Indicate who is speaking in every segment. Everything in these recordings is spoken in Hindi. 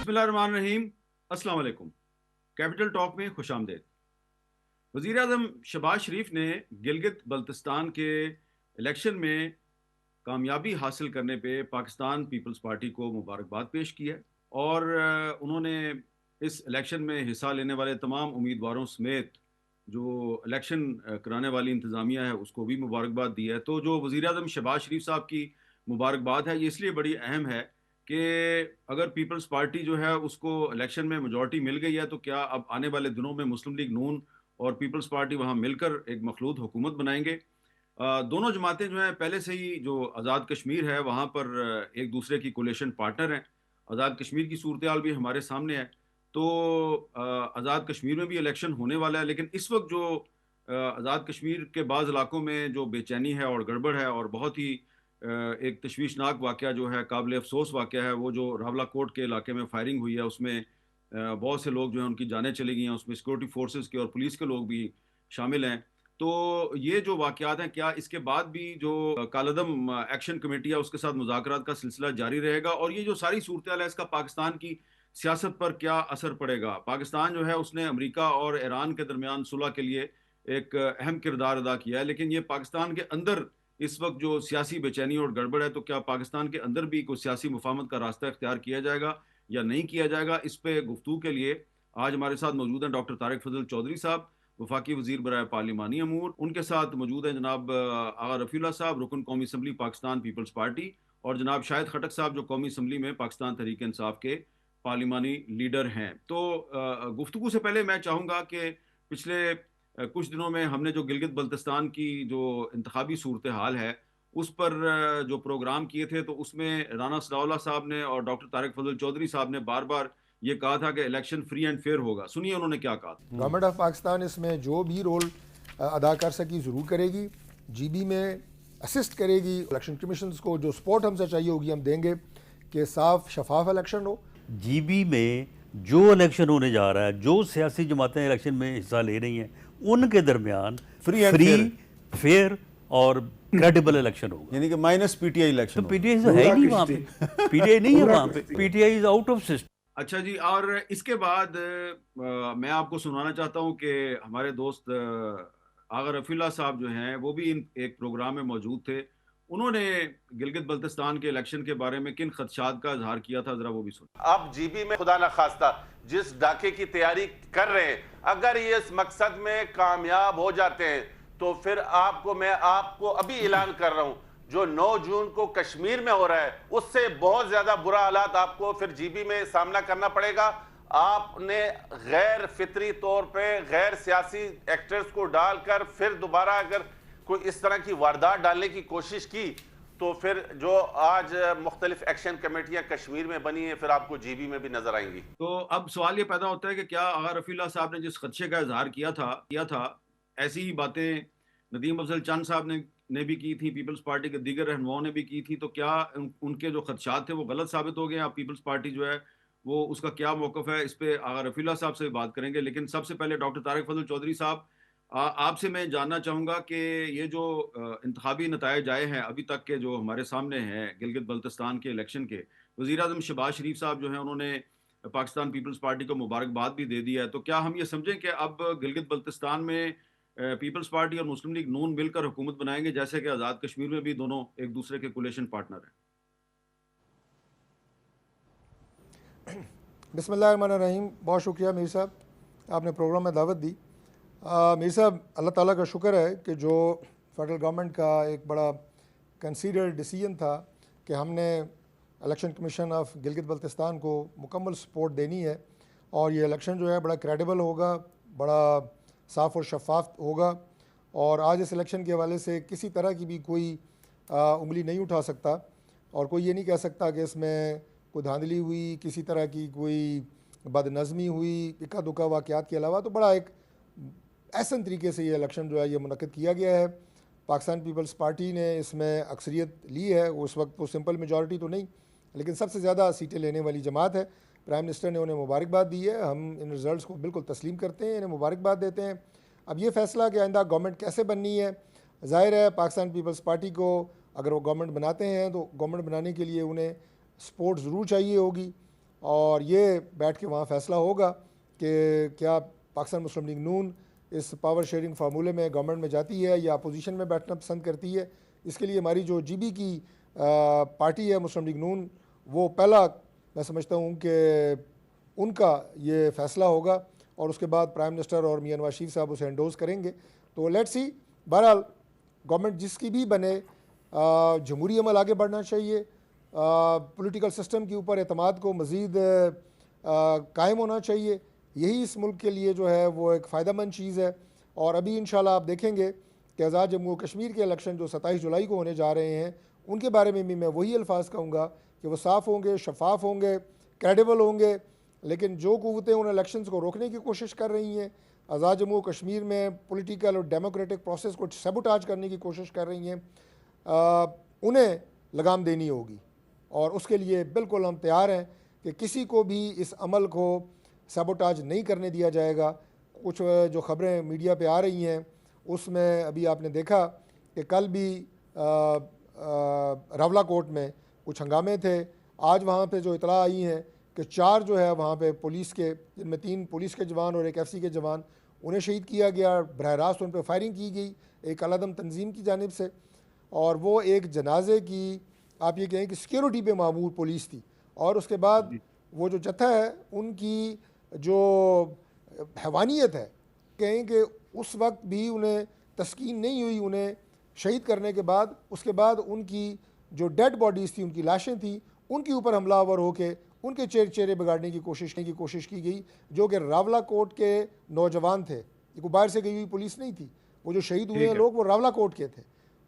Speaker 1: बिस्मिल्लाहिर्रहमानिर्रहीम। अस्सलाम वालेकुम। कैपिटल टॉक में खुशामदेद। वज़ीर आज़म शहबाज शरीफ ने गिलगित बल्तिस्तान के इलेक्शन में कामयाबी हासिल करने पे पाकिस्तान पीपल्स पार्टी को मुबारकबाद पेश की है और उन्होंने इस इलेक्शन में हिस्सा लेने वाले तमाम उम्मीदवारों समेत जो इलेक्शन कराने वाली इंतज़ामिया है उसको भी मुबारकबाद दी है। तो जो वज़ीर आज़म शहबाज शरीफ साहब की मुबारकबाद है ये इसलिए बड़ी अहम है कि अगर पीपल्स पार्टी जो है उसको इलेक्शन में मेजॉरिटी मिल गई है तो क्या अब आने वाले दिनों में मुस्लिम लीग नून और पीपल्स पार्टी वहाँ मिलकर एक मखलूत हुकूमत बनाएंगे। दोनों जमातें जो हैं पहले से ही जो आज़ाद कश्मीर है वहाँ पर एक दूसरे की कोलेशन पार्टनर हैं। आज़ाद कश्मीर की सूरत हाल भी हमारे सामने है। तो आज़ाद कश्मीर में भी इलेक्शन होने वाला है, लेकिन इस वक्त जो आज़ाद कश्मीर के बाज़ इलाकों में जो बेचैनी है और गड़बड़ है और बहुत ही एक तशवीशनाक वाक़या जो है, काबिल अफ़सोस वाक़या है, वो जो रावलाकोट के इलाके में फायरिंग हुई है उसमें बहुत से लोग जो हैं उनकी जानें चली गई हैं, उसमें सिक्योरिटी फोर्सेस के और पुलिस के लोग भी शामिल हैं। तो ये जो वाक़यात हैं, क्या इसके बाद भी जो कालादम एक्शन कमेटी है उसके साथ मुज़ाकरात का सिलसिला जारी रहेगा? और ये जो सारी सूरत हाल है इसका पाकिस्तान की सियासत पर क्या असर पड़ेगा? पाकिस्तान जो है उसने अमेरिका और ईरान के दरमियान सुलह के लिए एक अहम किरदार अदा किया है, लेकिन ये पाकिस्तान के अंदर इस वक्त जो सियासी बेचैनी और गड़बड़ है, तो क्या पाकिस्तान के अंदर भी कोई सियासी मुफाहमत का रास्ता इख्तियार किया जाएगा या नहीं किया जाएगा? इस पे गुफ्तगू के लिए आज हमारे साथ मौजूद हैं डॉक्टर तारिक फजल चौधरी साहब, वफाकी वज़ीर बराए पार्लिमानी अमूर। उनके साथ मौजूद हैं जनाब आगा रफ़ीउल्लाह साहब, रुकन कौमी असम्बली पाकिस्तान पीपल्स पार्टी, और जनाब शाहिद खटक साहब जो कौमी असम्बली में पाकिस्तान तहरीक इंसाफ के पार्लिमानी लीडर हैं। तो गुफ्तगू से पहले मैं चाहूँगा कि पिछले कुछ दिनों में हमने जो गिलगित बल्तिस्तान की जो इंतखाबी सूरत हाल है उस पर जो प्रोग्राम किए थे, तो उसमें राना सनाउल्लाह साहब ने और डॉक्टर तारिक फजल चौधरी साहब ने बार बार ये कहा था कि इलेक्शन फ्री एंड फेयर होगा। सुनिए उन्होंने क्या कहा था।
Speaker 2: गवर्नमेंट ऑफ पाकिस्तान इसमें जो भी रोल अदा कर सकी ज़रूर करेगी। जीबी में असिस्ट करेगी। इलेक्शन कमीशन को जो सपोर्ट हमसे चाहिए होगी हम देंगे कि साफ शफाफ इलेक्शन हो।
Speaker 3: जीबी में जो इलेक्शन होने जा रहा है, जो सियासी जमातें इलेक्शन में हिस्सा ले रही हैं, उनके दरमियान फ्री फेयर और क्रेडिबल इलेक्शन होगा।
Speaker 4: यानी कि माइनस पीटीआई इलेक्शन।
Speaker 3: तो पीटीआई तो है ही नहीं वहाँ पे, पीटीआई नहीं है वहाँ पे, PTI is out of system.
Speaker 1: अच्छा जी, और इसके बाद मैं आपको सुनाना चाहता हूँ कि हमारे दोस्त आगा रफ़ीउल्लाह साहब जो हैं वो भी एक प्रोग्राम में मौजूद थे। उन्होंने गिलगित बल्तिस्तान के इलेक्शन के बारे में किन खदशात का इजहार किया था, जरा वो भी सुन।
Speaker 5: अब जीबी में खुदा न खास्ता जिस डाके की तैयारी कर रहे हैं, अगर ये इस मकसद में कामयाब हो जाते हैं तो फिर मैं आपको अभी ऐलान कर रहा हूं, जो 9 जून को कश्मीर में हो रहा है उससे बहुत ज्यादा बुरा हालात आपको फिर जीबी में सामना करना पड़ेगा। आपने गैर फितरी तौर पे गैर सियासी एक्टर्स को डालकर फिर दोबारा अगर कोई इस तरह की वारदात डालने की कोशिश की तो फिर जो आज मुख्तलिफ एक्शन कमेटियां कश्मीर में बनी हैं फिर आपको जीबी में भी नजर आएंगी।
Speaker 1: तो अब सवाल ये पैदा होता है कि क्या आगा रफ़ीउल्लाह साहब ने जिस खदशे का इजहार किया था ऐसी ही बातें नदीम अफजल चंद साहब ने भी की थी, पीपल्स पार्टी के दीगर रहनुमाओं ने भी की थी, तो क्या उनके जो खदशात थे वो गलत साबित हो गए? अब पीपल्स पार्टी जो है वो उसका क्या मौक़िफ़ है, इस पे आगा रफ़ीउल्लाह साहब से बात करेंगे। लेकिन सबसे पहले डॉक्टर तारिक फजल चौधरी साहब, आपसे मैं जानना चाहूँगा कि ये जो इंतखाबी नताइज आए हैं अभी तक के जो हमारे सामने हैं गिलगित बल्तिस्तान के इलेक्शन के, वज़ीर आज़म शहबाज शरीफ साहब जो हैं उन्होंने पाकिस्तान पीपल्स पार्टी को मुबारकबाद भी दे दी है। तो क्या हम ये समझें कि अब गिलगित बल्तिस्तान में पीपल्स पार्टी और मुस्लिम लीग नून मिलकर हुकूमत बनाएंगे, जैसे कि आज़ाद कश्मीर में भी दोनों एक दूसरे के कोलेशन पार्टनर हैं?
Speaker 2: बिस्मिल्लाहिर्रहमानिर्रहीम। बहुत शुक्रिया मीर साहब, आपने प्रोग्राम में दावत दी। मीर साहब, अल्लाह ताला का शुक्र है कि जो फेडरल गवर्नमेंट का एक बड़ा कंसीडर्ड डिसीजन था कि हमने election commission of Gilgit Baltistan को मुकम्मल सपोर्ट देनी है और ये इलेक्शन जो है बड़ा क्रेडिबल होगा, बड़ा साफ़ और शफाफ होगा। और आज इस इलेक्शन के हवाले से किसी तरह की भी कोई उंगली नहीं उठा सकता और कोई ये नहीं कह सकता कि इसमें कोई धांधली हुई, किसी तरह की कोई बदनज़मी हुई, इक्का दुक्का वाक़यात के अलावा। तो बड़ा एक ऐसन तरीके से ये इलेक्शन जो है ये मुनक़्क़िद किया गया है। पाकिस्तान पीपल्स पार्टी ने इसमें अक्सरियत ली है। उस वक्त वो सिंपल मेजॉरिटी तो नहीं, लेकिन सबसे ज़्यादा सीटें लेने वाली जमात है। प्राइम मिनिस्टर ने उन्हें मुबारकबाद दी है। हम इन रिज़ल्ट्स को बिल्कुल तस्लीम करते हैं, इन्हें मुबारकबाद देते हैं। अब ये फ़ैसला कि आइंदा गवर्नमेंट कैसे बननी है, ज़ाहिर है पाकिस्तान पीपल्स पार्टी को अगर वो गवर्नमेंट बनाते हैं तो गवर्नमेंट बनाने के लिए उन्हें सपोर्ट ज़रूर चाहिए होगी और ये बैठ के वहाँ फ़ैसला होगा कि क्या पाकिस्तान मुस्लिम लीग नून इस पावर शेयरिंग फार्मूले में गवर्नमेंट में जाती है या अपोजिशन में बैठना पसंद करती है। इसके लिए हमारी जो GB की पार्टी है मुस्लिम लीग नून, वो पहला मैं समझता हूँ कि उनका ये फ़ैसला होगा और उसके बाद प्राइम मिनिस्टर और मियां नवाज शरीफ साहब उसे एंडोज़ करेंगे। तो लेट्स सी, बहरहाल गवर्नमेंट जिसकी भी बने, जमहूरी अमल आगे बढ़ना चाहिए, पॉलिटिकल सिस्टम के ऊपर एतमाद को मज़ीद कायम होना चाहिए। यही इस मुल्क के लिए जो है वो एक फ़ायदेमंद चीज़ है। और अभी इंशाल्लाह आप देखेंगे कि आज़ाद जम्मू कश्मीर के इलेक्शन जो 27 जुलाई को होने जा रहे हैं, उनके बारे में भी मैं वही अल्फाज कहूँगा कि वो साफ़ होंगे, शफाफ होंगे, क्रेडिबल होंगे। लेकिन जो कुव्वतें उन इलेक्शंस को रोकने की कोशिश कर रही हैं, आज़ाद जम्मू कश्मीर में पॉलिटिकल और डेमोक्रेटिक प्रोसेस को सैबोटाज करने की कोशिश कर रही हैं, उन्हें लगाम देनी होगी। और उसके लिए बिल्कुल हम तैयार हैं कि किसी को भी इस अमल को सैबोटाज नहीं करने दिया जाएगा। कुछ जो ख़बरें मीडिया पे आ रही हैं उसमें अभी आपने देखा कि कल भी रावला कोट में कुछ हंगामे थे। आज वहाँ पे जो इतला आई हैं कि 4 जो है वहाँ पे पुलिस के, जिनमें 3 पुलिस के जवान और 1 FC के जवान, उन्हें शहीद किया गया। बरह रास्त उन पर फायरिंग की गई एक अलअदम तंजीम की जानिब से, और वो एक जनाजे की आप ये कहें कि सिक्योरिटी पे मामूर पुलिस थी। और उसके बाद वो जो जत्था है उनकी जो हैवानियत है, कहें कि उस वक्त भी उन्हें तस्कीन नहीं हुई उन्हें शहीद करने के बाद। उसके बाद उनकी जो डेड बॉडीज़ थी, उनकी लाशें थी, उनके ऊपर हमलावर होके उनके चेहरे बिगाड़ने की कोशिश की गई, जो कि रावला कोट के नौजवान थे। ये बाहर से गई हुई पुलिस नहीं थी। वो जो शहीद हुए हैं लोग वो रावला कोट के थे।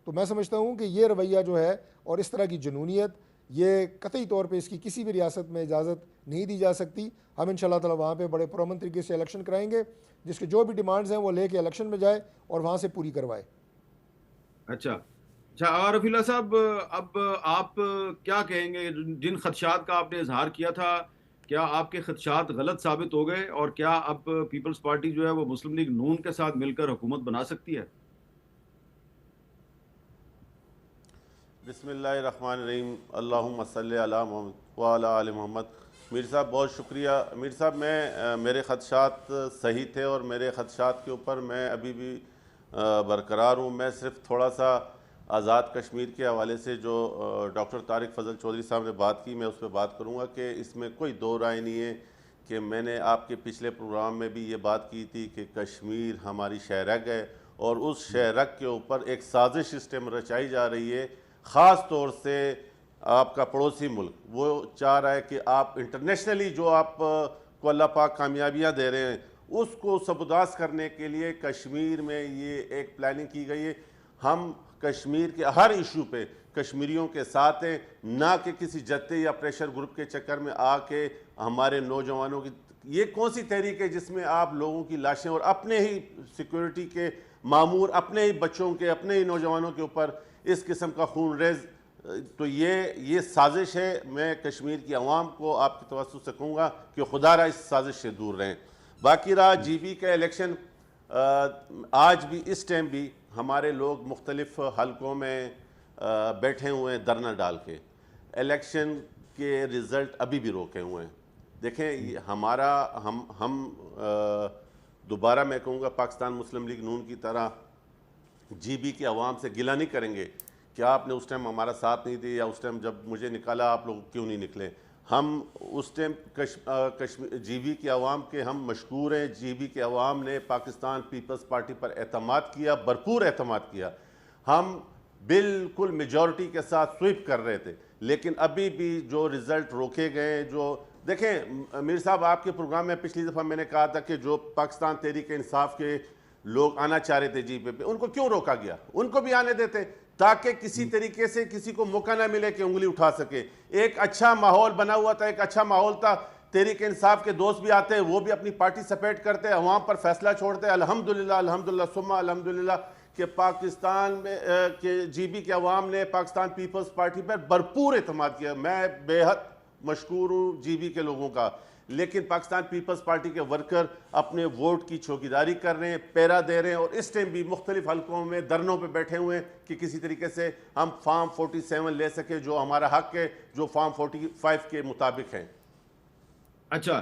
Speaker 2: तो मैं समझता हूँ कि ये रवैया जो है और इस तरह की जुनूनियत, ये कतई तौर पे इसकी किसी भी रियासत में इजाज़त नहीं दी जा सकती। हम इंशाअल्लाह ताला वहाँ पे बड़े पुरअमन तरीके से इलेक्शन कराएंगे, जिसके जो भी डिमांड्स हैं वो लेके इलेक्शन में जाए और वहाँ से पूरी करवाए।
Speaker 1: अच्छा, और रफीला साहब, अब आप क्या कहेंगे जिन खदशात का आपने इजहार किया था, क्या आपके खदशात गलत साबित हो गए और क्या अब पीपल्स पार्टी जो है वो मुस्लिम लीग नून के साथ मिलकर हुकूमत बना सकती है?
Speaker 5: बिस्मिल्लाहिर्रहमानिर्रहीम, अल्लाहुम्मा सल्ली अला मुहम्मद व अला आलि मोहम्मद। मीर साहब बहुत शुक्रिया। मीर साहब, मेरे ख़दशात सही थे और मेरे ख़दशात के ऊपर मैं अभी भी बरकरार हूँ। मैं सिर्फ थोड़ा सा आज़ाद कश्मीर के हवाले से जो डॉक्टर तारिक फ़ज़ल चौधरी साहब ने बात की, मैं उस पर बात करूँगा कि इसमें कोई दो राय नहीं है कि मैंने आपके पिछले प्रोग्राम में भी ये बात की थी कि कश्मीर हमारी शहरग है और उस शहरग के ऊपर एक साजिश सिस्टम रचाई जा रही है। ख़ास तौर से आपका पड़ोसी मुल्क वो चाह रहा है कि आप इंटरनेशनली जो आप को अल्लाह पाक कामयाबियाँ दे रहे हैं उसको सबुदास करने के लिए कश्मीर में ये एक प्लानिंग की गई है। हम कश्मीर के हर इशू पे कश्मीरियों के साथ हैं, ना कि किसी जत्थे या प्रेशर ग्रुप के चक्कर में आके हमारे नौजवानों की ये कौन सी तहरीक है जिसमें आप लोगों की लाशें और अपने ही सिक्योरिटी के मामूर, अपने ही बच्चों के, अपने ही नौजवानों के ऊपर इस किस्म का खून रेज। तो ये साजिश है। मैं कश्मीर की आवाम को आपकी तवज्जो से कहूँगा कि खुदारा इस साजिश से दूर रहें। बाकी रहा GB का इलेक्शन, आज भी इस टाइम भी हमारे लोग मुख्तलिफ हलकों में बैठे हुए हैं धरना डाल के। इलेक्शन के रिज़ल्ट अभी भी रोके हुए हैं। देखें, हमारा हम दोबारा मैं कहूँगा पाकिस्तान मुस्लिम लीग नून की तरह GB की आवाम से गिला नहीं करेंगे कि आपने उस टाइम हमारा साथ नहीं दिया या उस टाइम जब मुझे निकाला आप लोग क्यों नहीं निकले। हम उस टाइम कश्मीर GB की आवाम के हम मशकूर हैं। GB की आवाम ने पाकिस्तान पीपल्स पार्टी पर एतमाद किया, भरपूर एतमाद किया। हम बिल्कुल मेजॉरिटी के साथ स्वीप कर रहे थे, लेकिन अभी भी जो रिज़ल्ट रोके गए, जो देखें मीर साहब, आपके प्रोग्राम में पिछली दफ़ा मैंने कहा था कि जो पाकिस्तान तहरीक इंसाफ के लोग आना चाह रहे थे GB पे, उनको क्यों रोका गया? उनको भी आने देते ताकि किसी तरीके से किसी को मौका ना मिले कि उंगली उठा सके। एक अच्छा माहौल बना हुआ था, एक अच्छा माहौल था। तहरीक इंसाफ के दोस्त भी आते हैं, वो भी अपनी पार्टी सपेट करते हैं, वहाँ पर फैसला छोड़ते हैं। अल्हम्दुलिल्लाह अल्हम्दुलिल्लाह सुम्मा अल्हम्दुलिल्लाह कि पाकिस्तान में के GB के अवाम ने पाकिस्तान पीपल्स पार्टी पर भरपूर एतमाद किया। मैं बेहद मशकूर हूँ GB के लोगों का। लेकिन पाकिस्तान पीपल्स पार्टी के वर्कर अपने वोट की चौकीदारी कर रहे हैं, पैरा दे रहे हैं और इस टाइम भी मुख्तलिफ हलकों में धरनों पे बैठे हुए हैं कि किसी तरीके से हम फार्म 47 ले सके, जो हमारा हक है, जो फार्म 45 के मुताबिक है।
Speaker 1: अच्छा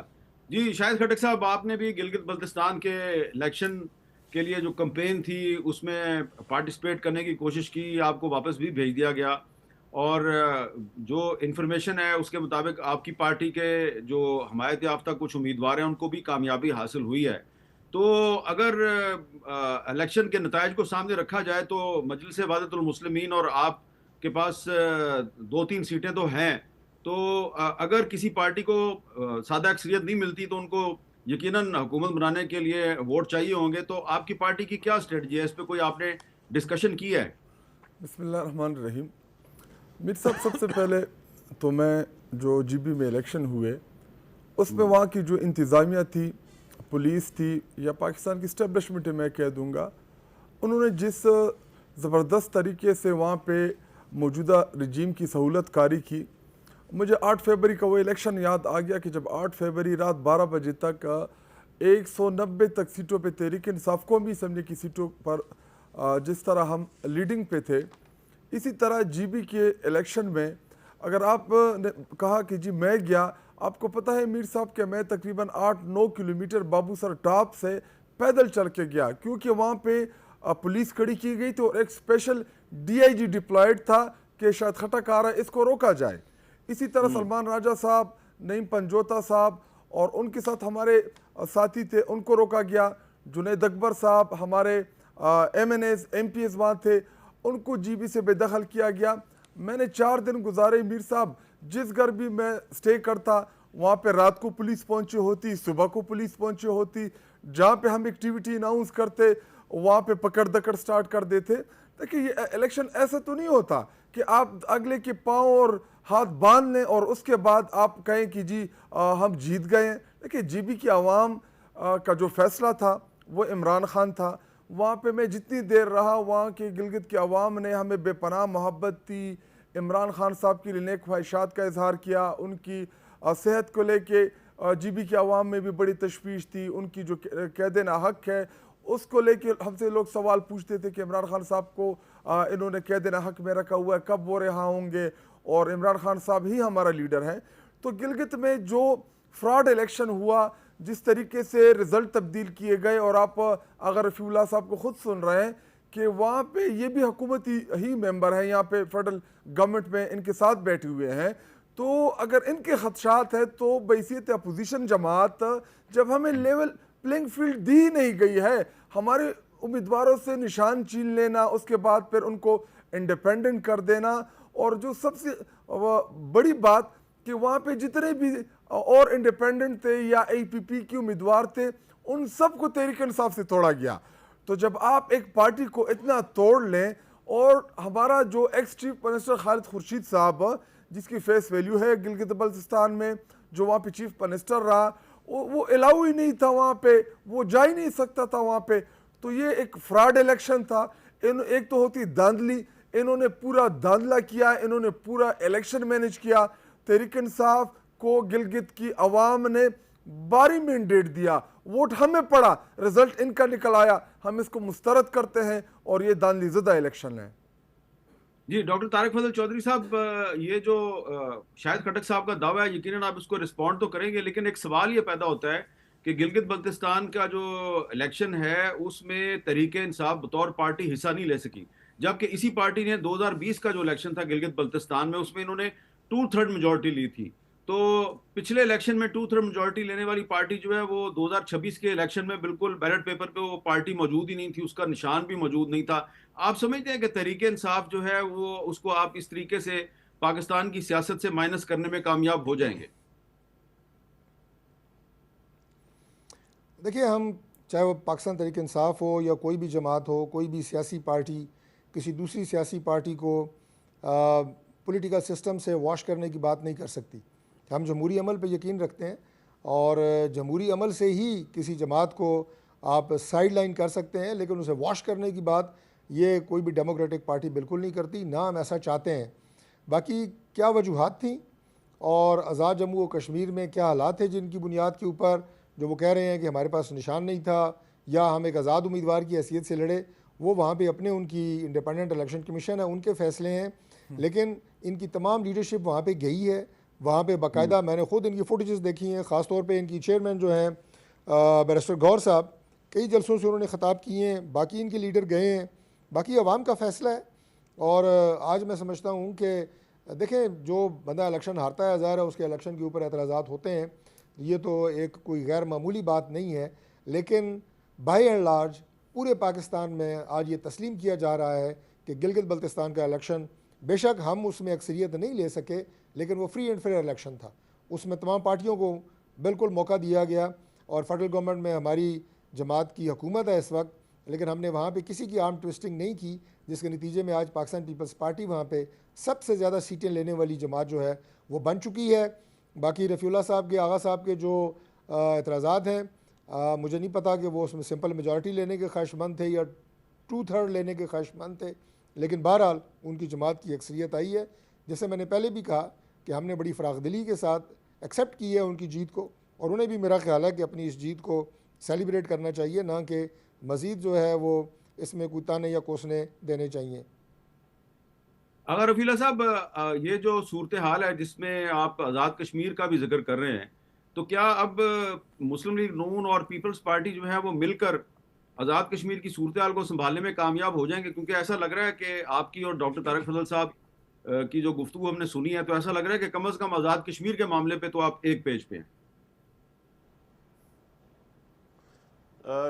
Speaker 1: जी, शाहिद खटक साहब, आपने भी गिलगित बल्तिस्तान के इलेक्शन के लिए जो कैंपेन थी उसमें पार्टिसिपेट करने की कोशिश की, आपको वापस भी भेज दिया गया, और जो इन्फॉर्मेशन है उसके मुताबिक आपकी पार्टी के जो हमायत याफ्ता कुछ उम्मीदवार हैं उनको भी कामयाबी हासिल हुई है। तो अगर इलेक्शन के नतायज को सामने रखा जाए तो मजलिस वहदतुल मुस्लिमीन और आपके पास 2-3 सीटें तो हैं, तो अगर किसी पार्टी को सादा अक्सरियत नहीं मिलती तो उनको यकीनन हुकूमत बनाने के लिए वोट चाहिए होंगे, तो आपकी पार्टी की क्या स्ट्रेटजी है, इस पे कोई आपने डिस्कशन की है?
Speaker 4: बिस्मिल्लाहिर्रहमानिर्रहीम। मीर साहब, सबसे पहले तो मैं जो जीबी में इलेक्शन हुए उसमें वहाँ की जो इंतज़ामिया थी, पुलिस थी या पाकिस्तान की इस्टेब्लिशमेंट मैं कह दूँगा, उन्होंने जिस ज़बरदस्त तरीके से वहाँ पे मौजूदा रजीम की सहूलत कारी की, मुझे 8 फरवरी का वो इलेक्शन याद आ गया कि जब 8 फरवरी रात 12 बजे तक 190 तक सीटों पे तहरीक इंसाफ कौमी असम्बली की सीटों पर जिस तरह हम लीडिंग पे थे, इसी तरह जीबी के इलेक्शन में अगर आप ने कहा कि जी मैं गया, आपको पता है मीर साहब कि मैं तकरीबन 8-9 किलोमीटर बाबूसर टॉप से पैदल चल के गया, क्योंकि वहाँ पे पुलिस खड़ी की गई थी और एक स्पेशल DIG डिप्लॉयड था कि शायद खटक आ रहा है, इसको रोका जाए। इसी तरह सलमान राजा साहब, नईम पंजोता साहब और उनके साथ हमारे साथी थे, उनको रोका गया। जुनैद अकबर साहब, हमारे MNAs MPs वहाँ थे, उनको जीबी से बेदखल किया गया। मैंने 4 दिन गुजारे मीर साहब, जिस घर भी मैं स्टे करता वहाँ पे रात को पुलिस पहुँची होती, सुबह को पुलिस पहुँची होती, जहाँ पे हम एक्टिविटी अनाउंस करते वहाँ पे पकड़ दकड़ स्टार्ट कर देते। देखिए, ये इलेक्शन ऐसा तो नहीं होता कि आप अगले के पाँव और हाथ बांध लें और उसके बाद आप कहें कि जी हम जीत गए हैं। देखिए, जीबी की आवाम का जो फैसला था वो इमरान खान था। वहाँ पे मैं जितनी देर रहा, वहाँ के गिलगित की आवाम ने हमें बेपनाह मोहब्बत दी, इमरान खान साहब के लिए नेक ख्वाहिशात का इजहार किया, उनकी सेहत को लेके जीबी की आवाम में भी बड़ी तशवीश थी, उनकी जो कैद नाहक है उसको लेके हमसे लोग सवाल पूछते थे कि इमरान खान साहब को इन्होंने कैद नाहक में रखा हुआ है, कब वो रिहा होंगे, और इमरान खान साहब ही हमारा लीडर है। तो गिलगित में जो फ्रॉड इलेक्शन हुआ, जिस तरीके से रिज़ल्ट तब्दील किए गए, और आप अगर रफ़ीउल्लाह साहब को ख़ुद सुन रहे हैं कि वहाँ पे ये भी हुकूमती ही मेंबर हैं, यहाँ पे फेडरल गवर्नमेंट में इनके साथ बैठे हुए हैं, तो अगर इनके खदशात है तो बैसियत अपोजिशन जमात, जब हमें लेवल प्लेइंग फील्ड दी नहीं गई है, हमारे उम्मीदवारों से निशान छीन लेना, उसके बाद फिर उनको इंडिपेंडेंट कर देना, और जो सबसे बड़ी बात कि वहाँ पे जितने भी और इंडिपेंडेंट थे या APP के उम्मीदवार थे, उन सबको तहरीक इंसाफ से तोड़ा गया। तो जब आप एक पार्टी को इतना तोड़ लें, और हमारा जो ex chief minister Khalid Khurshid साहब, जिसकी फेस वैल्यू है गिलगित बल्तिस्तान में, जो वहाँ पे चीफ मिनिस्टर रहा, वो अलाउ ही नहीं था वहाँ पे, वो जा ही नहीं सकता था वहाँ पे। तो ये एक फ्रॉड इलेक्शन था। एक तो होती धांधली, इन्होंने पूरा धांधला किया, इन्होंने पूरा इलेक्शन मैनेज किया। तहरीक इंसाफ को गिलगित की आवाम ने बारी मैंडेट दिया, वोट हमें पड़ा, रिजल्ट इनका निकल आया, हम इसको मुस्तरद करते हैं, और ये दानली ज़दा इलेक्शन है।
Speaker 1: जी, डॉक्टर तारिक फजल चौधरी साहब, ये जो शाहिद खटक साहब का दावा है, यकीनन आप इसको रिस्पॉन्ड तो करेंगे, लेकिन एक सवाल ये पैदा होता है कि गिलगित बल्तिस्तान का जो इलेक्शन है उसमें तहरीक इंसाफ बतौर पार्टी हिस्सा नहीं ले सकी, जबकि इसी पार्टी ने 2020 का जो इलेक्शन था गिलगित बल्तिस्तान में, उसमें इन्होंने 2/3 मेजोरिटी ली थी। तो पिछले इलेक्शन में 2/3 मेजोरिटी लेने वाली पार्टी जो है वो 2026 के इलेक्शन में बिल्कुल बैलेट पेपर पे वो पार्टी मौजूद ही नहीं थी, उसका निशान भी मौजूद नहीं था। आप समझते हैं कि तहरीक इंसाफ जो है वो उसको आप इस तरीके से पाकिस्तान की सियासत से माइनस करने में कामयाब हो जाएंगे?
Speaker 2: देखिए, हम चाहे वो पाकिस्तान तहरीक इंसाफ हो या कोई भी जमात हो, कोई भी सियासी पार्टी किसी दूसरी सियासी पार्टी को पॉलिटिकल सिस्टम से वॉश करने की बात नहीं कर सकती। हम जमहूरी अमल पे यकीन रखते हैं, और जमहूरी अमल से ही किसी जमात को आप साइड लाइन कर सकते हैं, लेकिन उसे वॉश करने की बात ये कोई भी डेमोक्रेटिक पार्टी बिल्कुल नहीं करती, ना हम ऐसा चाहते हैं। बाकी क्या वजूहात थी और आज़ाद जम्मू व कश्मीर में क्या हालात थे जिनकी बुनियाद के ऊपर जो वो कह रहे हैं कि हमारे पास निशान नहीं था या हम एक आज़ाद उम्मीदवार की हैसियत से लड़े, वो वहाँ पे अपने उनकी इंडिपेंडेंट इलेक्शन कमीशन है, उनके फैसले हैं, लेकिन इनकी तमाम लीडरशिप वहाँ पे गई है, वहाँ पे बाकायदा मैंने ख़ुद इनकी फुटेजेस देखी हैं, ख़ास तौर पे इनकी चेयरमैन जो हैं बैरिस्टर गौर साहब, कई जलसों से उन्होंने ख़िताब किए हैं, बाकी इनके लीडर गए हैं, बाकी अवाम का फ़ैसला है। और आज मैं समझता हूँ कि देखें जो बंदा इलेक्शन हारता है, ज़ाहिर है उसके इलेक्शन के ऊपर एतराज़ात होते हैं, ये तो एक कोई गैर मामूली बात नहीं है, लेकिन बाय एंड लार्ज पूरे पाकिस्तान में आज ये तस्लीम किया जा रहा है कि गिलगित बल्तिस्तान का इलेक्शन, बेशक हम उसमें अक्सरियत नहीं ले सके, लेकिन वो फ्री एंड फेयर इलेक्शन था, उसमें तमाम पार्टियों को बिल्कुल मौका दिया गया। और फेडरल गवर्नमेंट में हमारी जमात की हुकूमत है इस वक्त, लेकिन हमने वहाँ पे किसी की आर्म ट्विस्टिंग नहीं की, जिसके नतीजे में आज पाकिस्तान पीपल्स पार्टी वहाँ पे सबसे ज़्यादा सीटें लेने वाली जमात जो है वो बन चुकी है। बाकी रफ़ीउल्लाह साहब के, आगा साहब के जो एतराज़ात हैं, मुझे नहीं पता कि वो उसमें सिंपल मेजॉरिटी लेने के ख्वाहिशमंद थे या 2/3 लेने के ख्वाहिशमंद थे, लेकिन बहरहाल उनकी जमात की अक्सरियत आई है। जैसे मैंने पहले भी कहा कि हमने बड़ी फ़राखदिली के साथ एक्सेप्ट की है उनकी जीत को, और उन्हें भी मेरा ख्याल है कि अपनी इस जीत को सेलिब्रेट करना चाहिए, ना कि मज़ीद जो है वो इसमें कोई ताने या कोसने देने चाहिए।
Speaker 1: अगर रफीला साहब, ये जो सूरत हाल है जिसमें आप आज़ाद कश्मीर का भी जिक्र कर रहे हैं, तो क्या अब मुस्लिम लीग नून और पीपल्स पार्टी जो है वो मिलकर आज़ाद कश्मीर की सूरत हाल को संभालने में कामयाब हो जाएंगे? क्योंकि ऐसा लग रहा है कि आपकी और डॉक्टर तारिक फजल साहब की जो गुफ्तगू हमने सुनी है, तो ऐसा लग रहा है कि कम अज़ कम आज़ाद कश्मीर के मामले पे तो आप एक पेज पे हैं।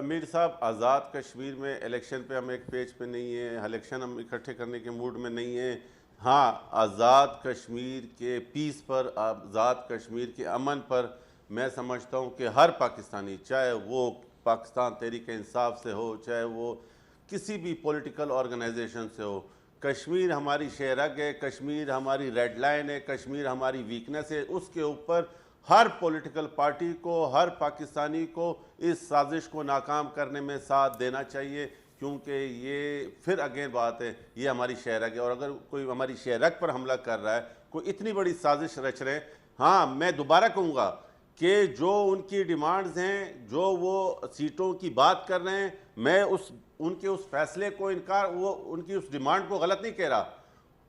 Speaker 5: मीर साहब, आज़ाद कश्मीर में इलेक्शन पे हम एक पेज पे नहीं है, इलेक्शन हम इकट्ठे करने के मूड में नहीं है। हाँ, आज़ाद कश्मीर के पीस पर, आज़ाद कश्मीर के अमन पर मैं समझता हूँ कि हर पाकिस्तानी, चाहे वो पाकिस्तान तहरीक इंसाफ से हो, चाहे वो किसी भी पॉलिटिकल ऑर्गेनाइजेशन से हो, कश्मीर हमारी शेरग है, कश्मीर हमारी रेड लाइन है, कश्मीर हमारी वीकनेस है। उसके ऊपर हर पॉलिटिकल पार्टी को, हर पाकिस्तानी को इस साजिश को नाकाम करने में साथ देना चाहिए, क्योंकि ये फिर अगेन बात है, ये हमारी शहरक है। और अगर कोई हमारी शहरक पर हमला कर रहा है, कोई इतनी बड़ी साजिश रच रहे हैं, हाँ मैं दोबारा कहूँगा कि जो उनकी डिमांड्स हैं, जो वो सीटों की बात कर रहे हैं, मैं उनके उस फैसले को उनकी उस डिमांड को गलत नहीं कह रहा,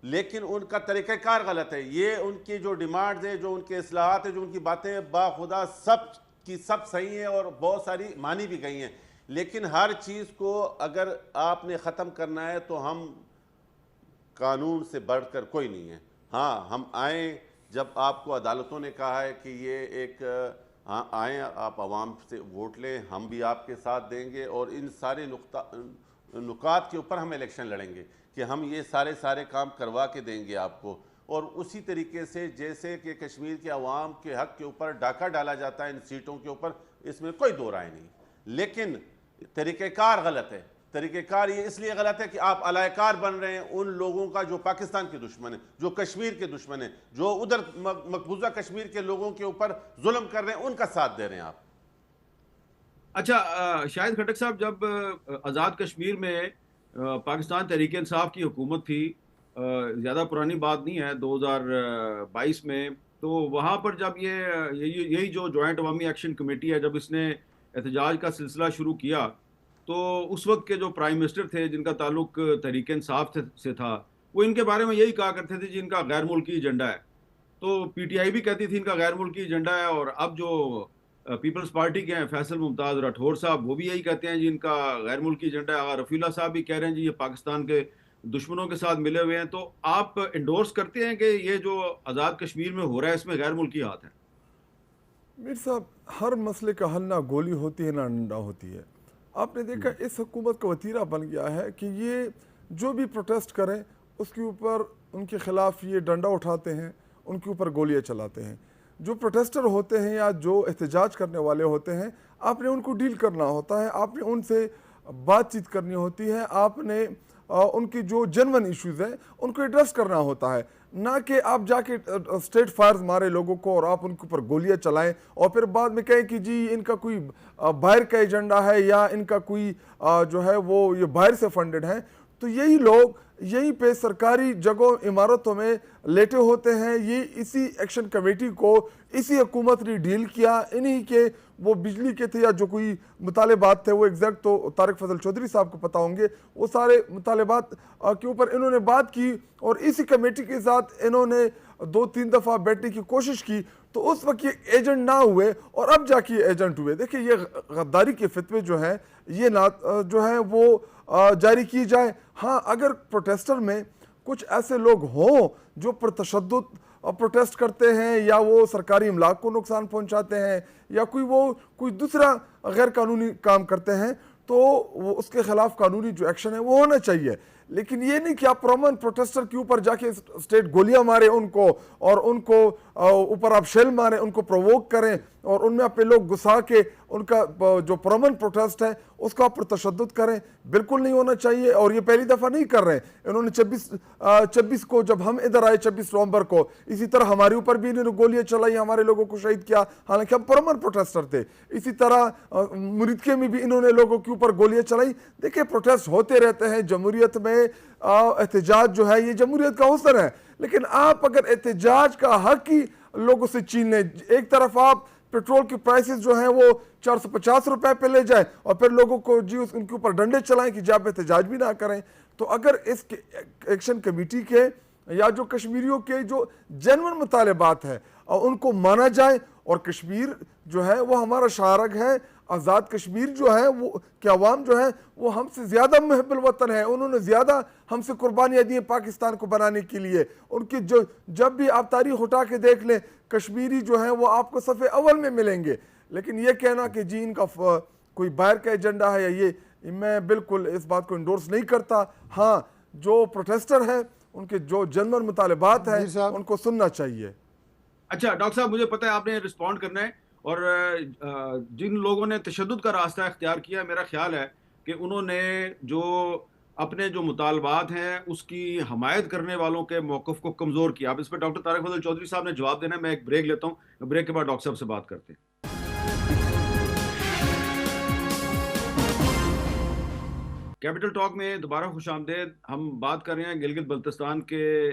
Speaker 5: लेकिन उनका तरीक़ाकार गलत है। ये उनकी जो डिमांड्स हैं, जो उनके इस्लाहात हैं, जो उनकी बातें बाखुदा सब की सब सही हैं और बहुत सारी मानी भी गई हैं, लेकिन हर चीज़ को अगर आपने ख़त्म करना है तो हम कानून से बढ़कर कोई नहीं है। हाँ, हम आए जब आपको अदालतों ने कहा है कि ये एक हाँ आएँ, आप आवाम से वोट लें, हम भी आपके साथ देंगे और इन सारे नुकात के ऊपर हम इलेक्शन लड़ेंगे कि हम ये सारे काम करवा के देंगे आपको। और उसी तरीके से जैसे कि कश्मीर के अवाम के हक़ के ऊपर डाका डाला जाता है इन सीटों के ऊपर, इसमें कोई दो राय नहीं, लेकिन तरीक़ेकार गलत है। तरीक़ेकार ये इसलिए गलत है कि आप अलायकार बन रहे हैं उन लोगों का जो पाकिस्तान के दुश्मन है, जो कश्मीर के दुश्मन है, जो उधर मकबूजा कश्मीर के लोगों के ऊपर जुल्म कर रहे हैं, उनका साथ दे रहे हैं आप।
Speaker 1: अच्छा, शाहिद खटक साहब, जब आज़ाद कश्मीर में पाकिस्तान तहरीक इंसाफ की हुकूमत थी, ज़्यादा पुरानी बात नहीं है, 2022 में, तो वहाँ पर जब यही जो जॉइंट अवामी एक्शन कमेटी है, जब इसने एहतजाज का सिलसिला शुरू किया, तो उस वक्त के जो प्राइम मिनिस्टर थे जिनका ताल्लुक तहरीक इंसाफ से था, वो इनके बारे में यही कहा करते थे जी इनका गैर मुल्की एजेंडा है। तो PTI भी कहती थी इनका गैर मुल्की एजेंडा है, और अब जो पीपल्स पार्टी के हैं फैसल मुमताज़ राठौर साहब, वो भी यही कहते हैं जी इनका गैर मुल्की एजेंडा है। रफ़ीला साहब भी कह रहे हैं जी ये पाकिस्तान के दुश्मनों के साथ मिले हुए हैं। तो आप इंडोर्स करते हैं कि ये जो आज़ाद कश्मीर में हो रहा है इसमें गैर मुल्की हाथ है?
Speaker 4: मीर साहब, हर मसले का हल ना गोली होती है ना डंडा होती है। आपने देखा इस हुकूमत का वतीरा बन गया है कि ये जो भी प्रोटेस्ट करें उसके ऊपर उनके ख़िलाफ़ ये डंडा उठाते हैं, उनके ऊपर गोलियां चलाते हैं। जो प्रोटेस्टर होते हैं या जो एहतजाज करने वाले होते हैं, आपने उनको डील करना होता है, आपने उनसे बातचीत करनी होती है, आपने उनकी जो जेन्युइन इश्यूज़ हैं उनको एड्रेस करना होता है, ना कि आप जाके स्ट्रेट फायर्स मारे लोगों को और आप उनके ऊपर गोलियां चलाएं और फिर बाद में कहें कि जी इनका कोई बाहर का एजेंडा है या इनका कोई जो है वो ये बाहर से फंडेड है। तो यही लोग यहीं पे सरकारी जगहों इमारतों में लेटे होते हैं। ये इसी एक्शन कमेटी को इसी हुकूमत ने डील किया, इन्हीं के वो बिजली के थे या जो कोई मुतालेबात थे, वो एग्जैक्ट तो तारिक फजल चौधरी साहब को पता होंगे, वो सारे मुतालेबात के ऊपर इन्होंने बात की और इसी कमेटी के साथ इन्होंने 2-3 दफ़ा बैठने की कोशिश की। तो उस वक्त ये एजेंट ना हुए और अब जाके एजेंट हुए। देखिए ये गद्दारी के फितवे जो हैं ये ना जो है वो जारी की जाए। हाँ, अगर प्रोटेस्टर में कुछ ऐसे लोग हों जो तशद्दुद प्रोटेस्ट करते हैं या वो सरकारी इमलाक को नुकसान पहुंचाते हैं या कोई दूसरा गैर कानूनी काम करते हैं, तो वो उसके खिलाफ कानूनी जो एक्शन है वो होना चाहिए। लेकिन ये नहीं कि आप प्रोमन प्रोटेस्टर के ऊपर जाके स्टेट गोलियां मारे उनको और उनको ऊपर आप शेल मारें, उनको प्रोवोक करें और उनमें अपने लोग घुसा के उनका जो प्रोमन प्रोटेस्ट है उसका पर तशद्दुद करें। बिल्कुल नहीं होना चाहिए। और ये पहली दफ़ा नहीं कर रहे हैं। इन्होंने 26 को जब हम इधर आए 26 नवंबर को, इसी तरह हमारे ऊपर भी इन्होंने गोलियां चलाई, हमारे लोगों को शहीद किया, हालांकि हम प्रोमन प्रोटेस्टर थे। इसी तरह मुरीदके में भी इन्होंने लोगों के ऊपर गोलियां चलाई। देखिए प्रोटेस्ट होते रहते हैं। जमहूरियत में एहतजाज जो है ये जमहूरियत का हुस्न है। लेकिन आप अगर एहतजाज का हक ही लोगों से छीन लें, एक तरफ आप पेट्रोल की प्राइसेस जो हैं वो 450 रुपए पे ले जाएं और फिर लोगों को जी उनके ऊपर डंडे चलाएं कि जब एहतजाज भी ना करें, तो अगर इस एक्शन कमेटी के या जो कश्मीरियों के जो जेन्युइन मुतालेबात हैं उनको माना जाए और कश्मीर जो है वो हमारा शारग है, आज़ाद कश्मीर जो है वो कि अवाम जो है वो हमसे ज़्यादा मुहब्बुल वतन है, उन्होंने ज़्यादा हमसे कुर्बानियाँ दी पाकिस्तान को बनाने के लिए। उनकी जो जब भी आप तारीख उठा के देख लें, कश्मीरी जो है वो आपको सफ़े अव्वल में मिलेंगे। लेकिन ये कहना कि जी इनका कोई बाहर का एजेंडा है या ये, मैं बिल्कुल इस बात को इंडोर्स नहीं करता। हाँ, जो प्रोटेस्टर है उनके जो जनरल मुतालिबात हैं उनको सुनना चाहिए।
Speaker 1: अच्छा डॉक्टर साहब, मुझे पता है आपने रिस्पॉन्ड करना है और जिन लोगों ने तशद्दुद का रास्ता इख्तियार किया, मेरा ख्याल है कि उन्होंने जो अपने जो मुतालबात हैं उसकी हमायत करने वालों के मौक़िफ़ को कमज़ोर किया। अब इस पर डॉक्टर तारिक फजल चौधरी साहब ने जवाब देना है। मैं एक ब्रेक लेता हूँ, ब्रेक के बाद डॉक्टर साहब से बात करते हैं। कैपिटल टॉक में दोबारा खुशामदेद। हम बात कर रहे हैं गिलगित बल्तिस्तान के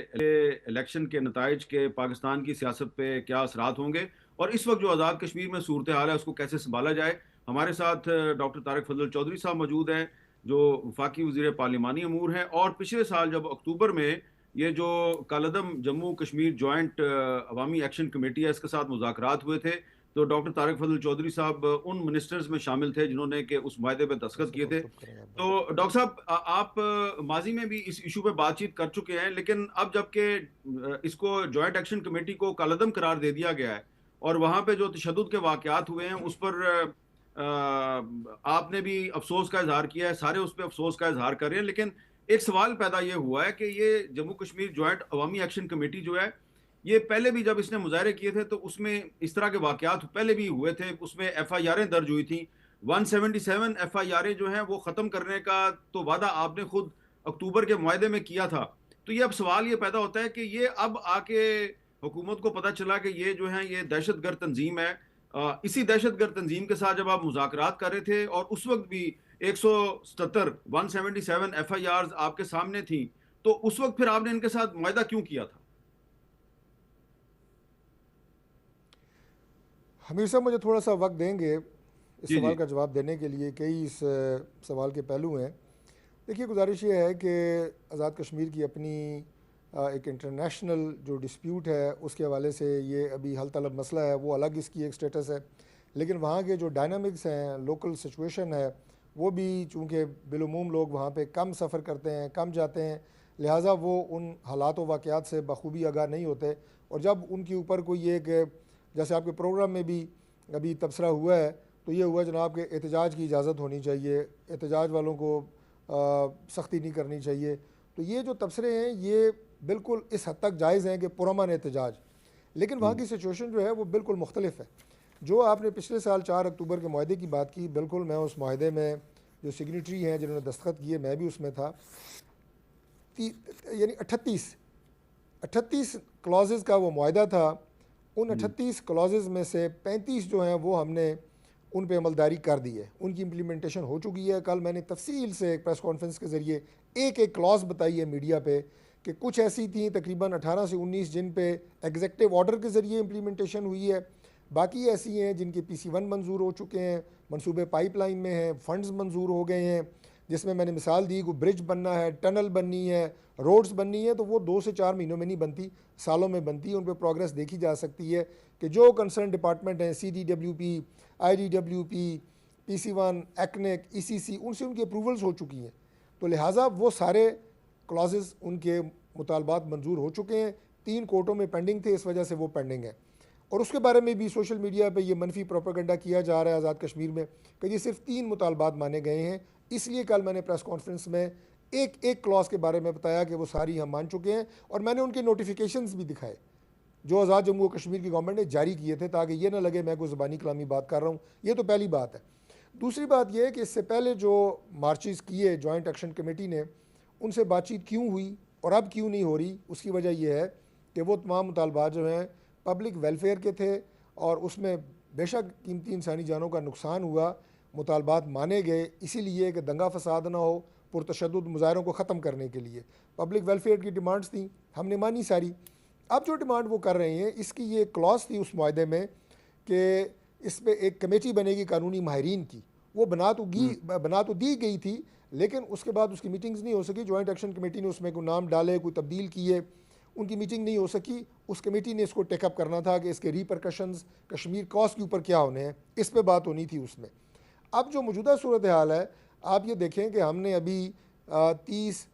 Speaker 1: इलेक्शन के नताइज के पाकिस्तान की सियासत पे क्या असरात होंगे और इस वक्त जो आज़ाद कश्मीर में सूरत हाल है उसको कैसे संभाला जाए। हमारे साथ डॉक्टर तारिक फजल चौधरी साहब मौजूद हैं जो वफाकी वज़ीर पार्लिमानी अमूर हैं और पिछले साल जब अक्टूबर में ये जो कालदम जम्मू कश्मीर जॉइंट अवामी एक्शन कमेटी है इसके साथ मुज़ाकरात हुए थे, तो डॉक्टर तारिक फजल चौधरी साहब उन मिनिस्टर्स में शामिल थे जिन्होंने के उस मायदे पर दस्तखत किए थे। तो डॉक्टर साहब, आप माजी में भी इस इशू पे बातचीत कर चुके हैं, लेकिन अब जबकि इसको जॉइंट एक्शन कमेटी को कालदम करार दे दिया गया है और वहाँ पे जो तशद्दुद के वाक़यात हुए हैं उस पर आपने भी अफसोस का इजहार किया है, सारे उस पर अफसोस का इजहार कर रहे हैं। लेकिन एक सवाल पैदा ये हुआ है कि ये जम्मू कश्मीर जॉइंट अवामी एक्शन कमेटी जो है, ये पहले भी जब इसने मुजाहरे किए थे तो उसमें इस तरह के वाक़यात पहले भी हुए थे, उसमें FIR दर्ज हुई थी। 177 FIR जो हैं वो ख़त्म करने का तो वादा आपने खुद अक्टूबर के मुआहदे में किया था। तो ये अब सवाल ये पैदा होता है कि ये अब आके हुकूमत को पता चला कि ये जो है ये दहशतगर्द तंजीम है। इसी दहशतगर्द तंजीम के साथ जब आप मुज़ाकरात कर रहे थे और उस वक्त भी 177 FIRs आपके सामने थी, तो उस वक्त फिर आपने इनके साथ मुआहदा क्यों किया था?
Speaker 2: हमीर साहब मुझे थोड़ा सा वक्त देंगे इस
Speaker 1: जी,
Speaker 2: सवाल
Speaker 1: जी।
Speaker 2: का जवाब देने के लिए। कई इस सवाल के पहलू हैं। देखिए, गुजारिश ये है कि आज़ाद कश्मीर की अपनी एक इंटरनेशनल जो डिस्प्यूट है उसके हवाले से ये अभी हल तलब मसला है, वो अलग इसकी एक स्टेटस है। लेकिन वहाँ के जो डायनामिक्स हैं, लोकल सिचुएशन है, वो भी चूँकि बिलुमूम लोग वहाँ पे कम सफ़र करते हैं, कम जाते हैं, लिहाजा वो उन हालात व वाक़यात से बखूबी आगाह नहीं होते। और जब उनके ऊपर कोई एक, जैसे आपके प्रोग्राम में भी अभी तबसरा हुआ है, तो ये हुआ जनाब के एहतजाज की इजाज़त होनी चाहिए, एहतजाज वालों को सख्ती नहीं करनी चाहिए। तो ये जो तबसरे हैं ये बिल्कुल इस हद तक जायज़ हैं कि पुरअमन एहतजाज, लेकिन वहाँ की सिचुएशन जो है वो बिल्कुल मुख्तलिफ है। जो आपने पिछले साल 4 अक्टूबर के मुआहदे की बात की, बिल्कुल मैं उस मुआहदे में जो सिग्नेटरी हैं जिन्होंने दस्तखत किए, मैं भी उसमें था। यानी 38 क्लॉजेज़ का वो मुआहदा था। उन 38 क्लॉजेज़ में से 35 जो हैं वो हमने उन पे अमलदारी कर दी है, उनकी इम्प्लीमेंटेशन हो चुकी है। कल मैंने तफसील से एक प्रेस कॉन्फ्रेंस के ज़रिए एक एक क्लॉज बताई है मीडिया पे कि कुछ ऐसी थी तकरीबन 18 से 19 जिन पे एग्जेक्टिव ऑर्डर के ज़रिए इम्प्लीमेंटेशन हुई है, बाकी ऐसी हैं जिनके PC1 मंजूर हो चुके हैं, मंसूबे पाइपलाइन में हैं, फंड्स मंजूर हो गए हैं, जिसमें मैंने मिसाल दी को ब्रिज बनना है, टनल बननी है, रोड्स बननी है, तो वो 2 से 4 महीनों में नहीं बनती, सालों में बनती है। उन पर प्रोग्रेस देखी जा सकती है कि जो कंसर्न डिपार्टमेंट हैं CDWP, IDWP, PC1, एक्नेक, ECC, उनसे उनकी अप्रूवल्स हो चुकी हैं, तो लिहाजा वो सारे क्लॉजेस उनके मुतालबात मंजूर हो चुके हैं। 3 कोर्टों में पेंडिंग थे, इस वजह से वो पेंडिंग है। और उसके बारे में भी सोशल मीडिया पे ये मनफी प्रोपेगेंडा किया जा रहा है आज़ाद कश्मीर में कि ये सिर्फ 3 मुतालबात माने गए हैं। इसलिए कल मैंने प्रेस कॉन्फ्रेंस में एक एक क्लॉज के बारे में बताया कि वो सारी हम मान चुके हैं, और मैंने उनके नोटिफिकेशंस भी दिखाए जो आज़ाद जम्मू और कश्मीर की गवर्नमेंट ने जारी किए थे, ताकि ये ना लगे मैं कोई ज़बानी कलामी बात कर रहा हूँ। ये तो पहली बात है। दूसरी बात यह है कि इससे पहले जो मार्चेस किए जॉइंट एक्शन कमेटी ने, उनसे बातचीत क्यों हुई और अब क्यों नहीं हो रही, उसकी वजह यह है कि वो तमाम मुतालबात जो हैं पब्लिक वेलफेयर के थे, और उसमें बेशक कीमती इंसानी जानों का नुकसान हुआ, मुतालबात माने गए इसीलिए कि दंगा फसाद ना हो, पुरतशद्दुद मुजाहरों को ख़त्म करने के लिए पब्लिक वेलफेयर की डिमांड्स थी, हमने मानी सारी। अब जो डिमांड वो कर रहे हैं, इसकी ये क्लॉज थी उस मुआहदे में कि इस पर एक कमेटी बनेगी कानूनी माहिरीन की, वो बना तो दी गई थी, लेकिन उसके बाद उसकी मीटिंग्स नहीं हो सकी। जॉइंट एक्शन कमेटी ने उसमें कोई नाम डाले, कोई तब्दील किए, उनकी मीटिंग नहीं हो सकी। उस कमेटी ने इसको टेकअप करना था कि इसके रिपरकशंस कश्मीर कॉस्ट के ऊपर क्या होने हैं, इस पर बात होनी थी उसमें। अब जो मौजूदा सूरत हाल है, आप ये देखें कि हमने अभी 30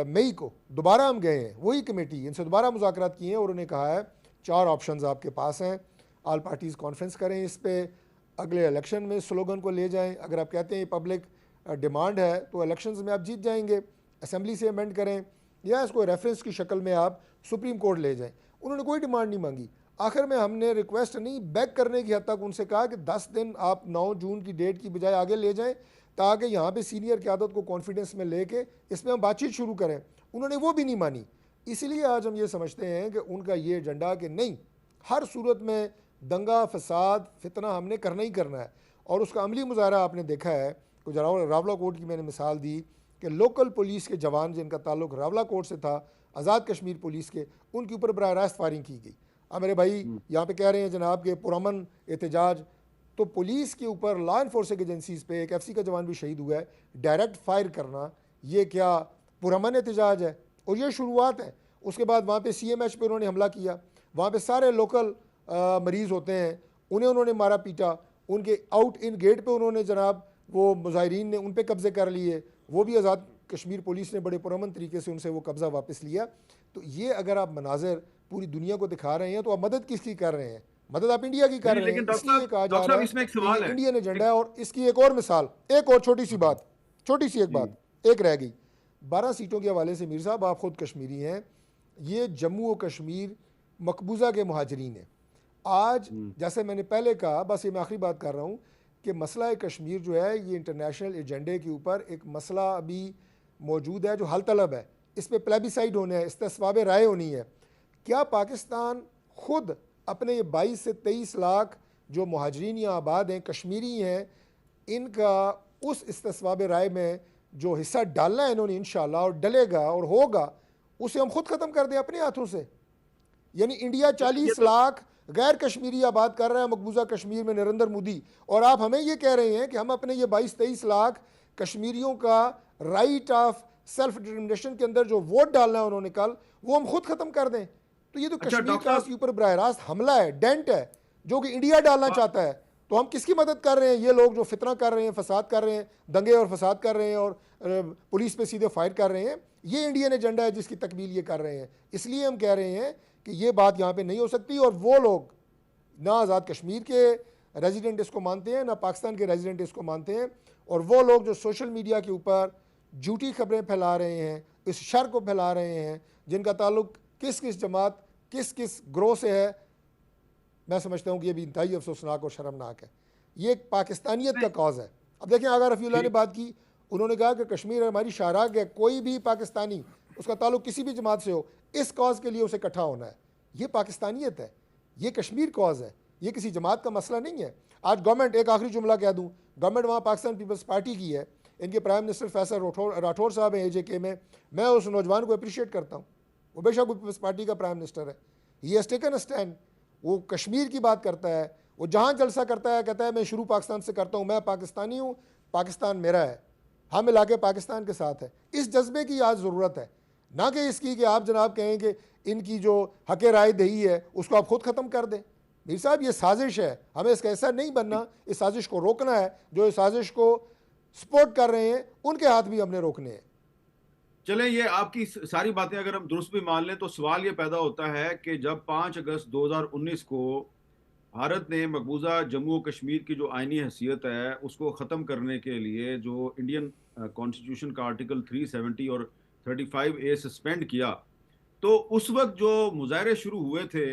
Speaker 2: मई को दोबारा हम गए हैं, वही कमेटी, इनसे दोबारा मुज़ाकरात किए हैं, और उन्होंने कहा है 4 ऑप्शंस आपके पास हैं, ऑल पार्टीज़ कॉन्फ्रेंस करें इस पर, अगले इलेक्शन में स्लोगन को ले जाएं, अगर आप कहते हैं ये पब्लिक डिमांड है तो इलेक्शंस में आप जीत जाएंगे, असेंबली से अमेंड करें, या इसको रेफरेंस की शक्ल में आप सुप्रीम कोर्ट ले जाएं। उन्होंने कोई डिमांड नहीं मांगी। आखिर में हमने रिक्वेस्ट नहीं, बैक करने की हद तक उनसे कहा कि 10 दिन आप 9 जून की डेट की बजाय आगे ले जाएं, ताकि यहाँ पे सीनियर क़यादत को कॉन्फिडेंस में लेके इसमें हम बातचीत शुरू करें। उन्होंने वो भी नहीं मानी। इसलिए आज हम ये समझते हैं कि उनका ये एजेंडा कि नहीं, हर सूरत में दंगा फसाद फितना हमने करना ही करना है, और उसका अमली मुजाहरा आपने देखा है। कुछ रावला कोट की मैंने मिसाल दी कि लोकल पुलिस के जवान जिनका ताल्लुक रावला कोट से था, आज़ाद कश्मीर पुलिस के, उनके ऊपर बराह रास्त फायरिंग की गई। अब मेरे भाई यहाँ पे कह रहे हैं जनाब के पुरअमन एहतजाज, तो पुलिस के ऊपर लॉ इन्फोर्सिंग एजेंसीज़ पे एक FC का जवान भी शहीद हुआ है, डायरेक्ट फायर करना, ये क्या पुरअमन एहतजाज है? और ये शुरुआत है। उसके बाद वहाँ पे CMH पे उन्होंने हमला किया, वहाँ पे सारे लोकल मरीज़ होते हैं, उन्हें उन्होंने मारा पीटा, उनके आउट इन गेट पे उन्होंने जनाब वो मुजाहिरीन ने उन पे कब्ज़े कर लिए, वो भी आज़ाद कश्मीर पुलिस ने बड़े पुरअमन तरीके से उनसे वो कब्ज़ा वापस लिया। तो ये अगर आप मनाज़र पूरी दुनिया को दिखा रहे हैं तो आप मदद किसकी कर रहे हैं? मदद आप इंडिया की कर रहे हैं। इसलिए कहा जा रहा है कि इंडियन एजेंडा है। और इसकी एक और मिसाल, एक और छोटी सी बात, छोटी सी एक बात एक रह गई। 12 सीटों के हवाले से मीर साहब आप ख़ुद कश्मीरी हैं, ये जम्मू और कश्मीर मकबूजा के मुहाजिरीन हैं। आज जैसे मैंने पहले कहा, बस ये मैं आखिरी बात कर रहा हूँ कि मसला कश्मीर जो है ये इंटरनेशनल एजेंडे के ऊपर एक मसला अभी मौजूद है जो हल तलब है। इस पर प्लेबिसाइड होना है, इस्तिस्वाब राय होनी है। क्या पाकिस्तान खुद अपने ये 22 से 23 लाख जो मुहाजिरीन यहाँ आबाद हैं, कश्मीरी हैं, इनका उस इस्तिस्वाब राय में जो हिस्सा डालना है इन्होंने इंशाअल्लाह, और डलेगा और होगा, उसे हम खुद ख़त्म कर दें अपने हाथों से? यानी इंडिया 40 लाख गैर कश्मीरी आबाद कर रहा है मकबूजा कश्मीर में, नरेंद्र मोदी, और आप हमें ये कह रहे हैं कि हम अपने ये 22-23 लाख कश्मीरियों का राइट ऑफ सेल्फ डिटर्मिनेशन के अंदर जो वोट डालना है उन्होंने कल, वो हम खुद खत्म कर दें? तो ये तो कश्मीर का इसके ऊपर बराह रास्त हमला है, डेंट है, जो कि इंडिया डालना चाहता है। तो हम किसकी मदद कर रहे हैं? ये लोग जो फितना कर रहे हैं, फसाद कर रहे हैं, दंगे और फसाद कर रहे हैं, और पुलिस पे सीधे फायर कर रहे हैं। ये इंडियन एजेंडा है जिसकी तकमील ये कर रहे हैं। इसलिए हम कह रहे हैं कि ये बात यहाँ पे नहीं हो सकती। और वो लोग ना आज़ाद कश्मीर के रेजिडेंट इसको मानते हैं, ना पाकिस्तान के रेजिडेंट इसको मानते हैं। और वो लोग जो सोशल मीडिया के ऊपर झूठी खबरें फैला रहे हैं, इस शर को फैला रहे हैं, जिनका ताल्लुक किस किस जमात, किस किस ग्रोह से है, मैं समझता हूँ कि ये भी इंतहाई अफसोसनाक और शर्मनाक है। ये एक पाकिस्तानियत का कॉज है। अब देखें, आगा रफ़ीउल्लाह ने बात की, उन्होंने कहा कि कश्मीर हमारी शाहराग है, कोई भी पाकिस्तानी उसका ताल्लुक किसी भी जमात से हो, इस कॉज के लिए उसे इकट्ठा होना है। ये पाकिस्तानियत है, ये कश्मीर कॉज है, ये किसी जमात का मसला नहीं है। आज गवर्नमेंट, एक आखिरी जुमला कह दूँ, गवर्नमेंट वहाँ पाकिस्तान पीपल्स पार्टी की है, इनके प्राइम मिनिस्टर फैसल राठौर साहब हैं AJK में, मैं उस नौजवान को अप्रिशिएट करता हूँ, वो बेशक पीपल्स पार्टी का प्राइम मिनिस्टर है, he has taken a stand, वो कश्मीर की बात करता है, वो जहाँ जलसा करता है कहता है मैं शुरू पाकिस्तान से करता हूँ, मैं पाकिस्तानी हूँ, पाकिस्तान मेरा है, हम इलाके पाकिस्तान के साथ है। इस जज्बे की आज ज़रूरत है, ना कि इसकी कि आप जनाब कहें कि इनकी जो हक राय दही है उसको आप खुद ख़त्म कर दें। मीर साहब ये साजिश है, हमें इसका ऐसा नहीं बनना, इस साजिश को रोकना है, जो इस साजिश को सपोर्ट कर रहे हैं उनके हाथ भी हमने रोकने हैं।
Speaker 1: चलें, ये आपकी सारी बातें अगर हम दुरुस्त भी मान लें तो सवाल ये पैदा होता है कि जब 5 अगस्त 2019 को भारत ने मकबूजा जम्मू और कश्मीर की जो आइनी हैसियत है उसको ख़त्म करने के लिए जो इंडियन कॉन्स्टिट्यूशन का आर्टिकल 370 और 35A सस्पेंड किया, तो उस वक्त जो मुजाहरे शुरू हुए थे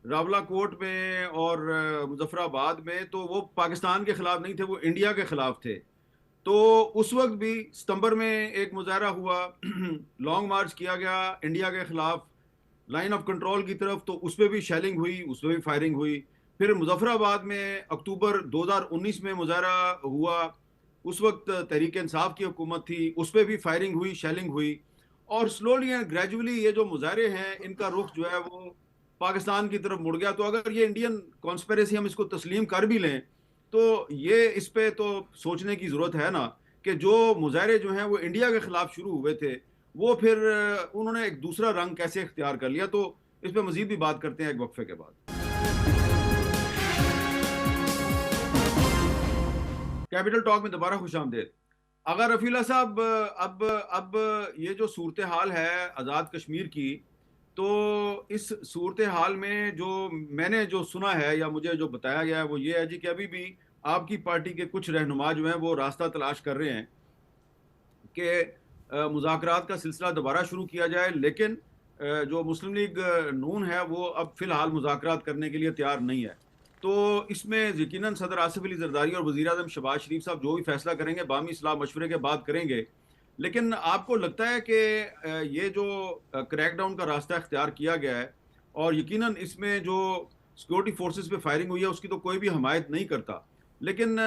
Speaker 1: रावलाकोट में और मुजफ्फराबाद में, तो वो पाकिस्तान के ख़िलाफ़ नहीं थे, वो इंडिया के ख़िलाफ़ थे। तो उस वक्त भी सितंबर में एक मुजाहरा हुआ, लॉन्ग मार्च किया गया इंडिया के ख़िलाफ़ लाइन ऑफ कंट्रोल की तरफ, तो उस पर भी शेलिंग हुई, उस पर भी फायरिंग हुई। फिर मुजफ्फराबाद में अक्टूबर 2019 में मुजाहरा हुआ, उस वक्त तहरीक इंसाफ की हुकूमत थी, उस पर भी फायरिंग हुई, शेलिंग हुई। और स्लोली एंड ग्रेजुअली ये जो मुजाहरे हैं इनका रुख जो है वो पाकिस्तान की तरफ मुड़ गया। तो अगर ये इंडियन कॉन्स्पिरेसी हम इसको तस्लीम कर भी लें तो ये इस पे तो सोचने की ज़रूरत है ना कि जो मुजाहरे जो हैं वो इंडिया के ख़िलाफ़ शुरू हुए थे वो फिर उन्होंने एक दूसरा रंग कैसे इख्तियार कर लिया। तो इस पे मज़ीद भी बात करते हैं एक वक्फे के बाद। कैपिटल टॉक में दोबारा खुशामदीद। अगर रफीला साहब, अब ये जो सूरत हाल है आज़ाद कश्मीर की, तो इस सूरत हाल में जो मैंने जो सुना है या मुझे जो बताया गया है वो ये है जी कि अभी भी आपकी पार्टी के कुछ रहनुमा जो हैं वो रास्ता तलाश कर रहे हैं कि मुज़ाकरात का सिलसिला दोबारा शुरू किया जाए, लेकिन जो मुस्लिम लीग नून है वो अब फ़िलहाल मुज़ाकरात करने के लिए तैयार नहीं है। तो इसमें यकीनन सदर आसिफ अली ज़रदारी और वज़ीर आज़म शहबाज शरीफ साहब जो भी फैसला करेंगे बामी सलाह मशवरे के बाद करेंगे। लेकिन आपको लगता है कि ये जो क्रैकडाउन का रास्ता इख्तियार किया गया है और यकीनन इसमें जो सिक्योरिटी फोर्सेस पे फायरिंग हुई है उसकी तो कोई भी हमायत नहीं करता, लेकिन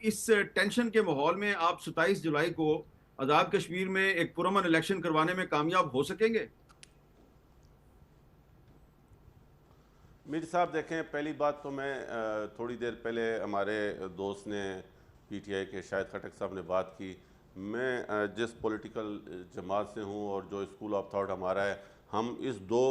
Speaker 1: इस टेंशन के माहौल में आप 27 जुलाई को आज़ाद कश्मीर में एक पुरअमन इलेक्शन करवाने में कामयाब हो सकेंगे?
Speaker 5: मीर साहब देखें, पहली बात तो मैं थोड़ी देर पहले हमारे दोस्त ने PTI के शाहिद खटक साहब ने बात की, मैं जिस पॉलिटिकल जमात से हूँ और जो स्कूल ऑफ थॉट हमारा है, हम इस दो